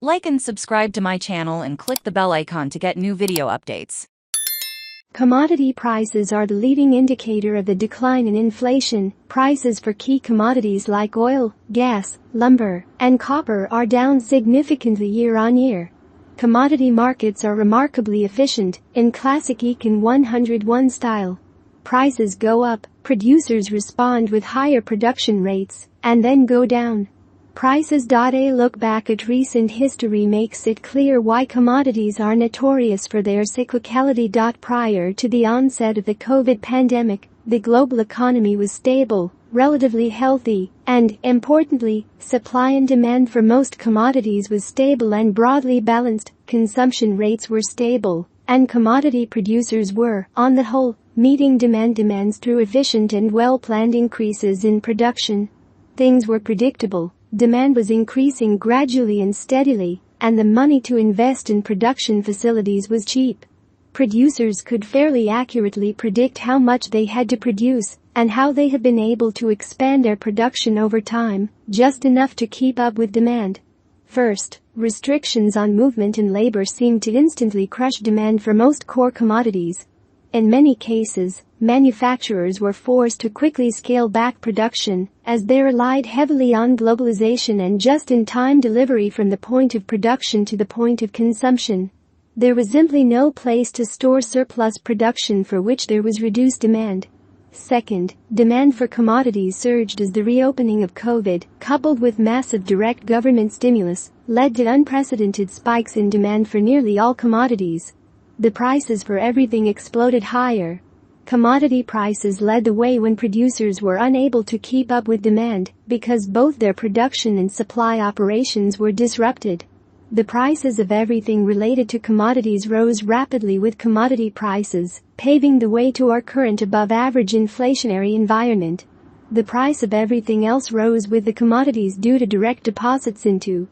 Like and subscribe to my channel and click the bell icon to get new video updates. Commodity prices are the leading indicator of the decline in inflation. Prices for key commodities like oil, gas, lumber, and copper are down significantly year on year. Commodity markets are remarkably efficient, in classic Econ 101 style. Prices go up, producers respond with higher production rates, and then go down. Prices. A look back at recent history makes it clear why commodities are notorious for their cyclicality. Prior to the onset of the COVID pandemic, the global economy was stable, relatively healthy, and, importantly, supply and demand for most commodities was stable and broadly balanced. Consumption rates were stable, and commodity producers were, on the whole, meeting demands through efficient and well-planned increases in production. Things were predictable. Demand was increasing gradually and steadily, and the money to invest in production facilities was cheap. Producers could fairly accurately predict how much they had to produce and how they have been able to expand their production over time, just enough to keep up with demand. First, restrictions on movement and labor seemed to instantly crush demand for most core commodities. In many cases, manufacturers were forced to quickly scale back production as they relied heavily on globalization and just-in-time delivery from the point of production to the point of consumption. There was simply no place to store surplus production for which there was reduced demand. Second, demand for commodities surged as the reopening of COVID, coupled with massive direct government stimulus, led to unprecedented spikes in demand for nearly all commodities. The prices for everything exploded higher. Commodity prices led the way when producers were unable to keep up with demand because both their production and supply operations were disrupted. The prices of everything related to commodities rose rapidly with commodity prices, paving the way to our current above-average inflationary environment. The price of everything else rose with the commodities due to direct deposits into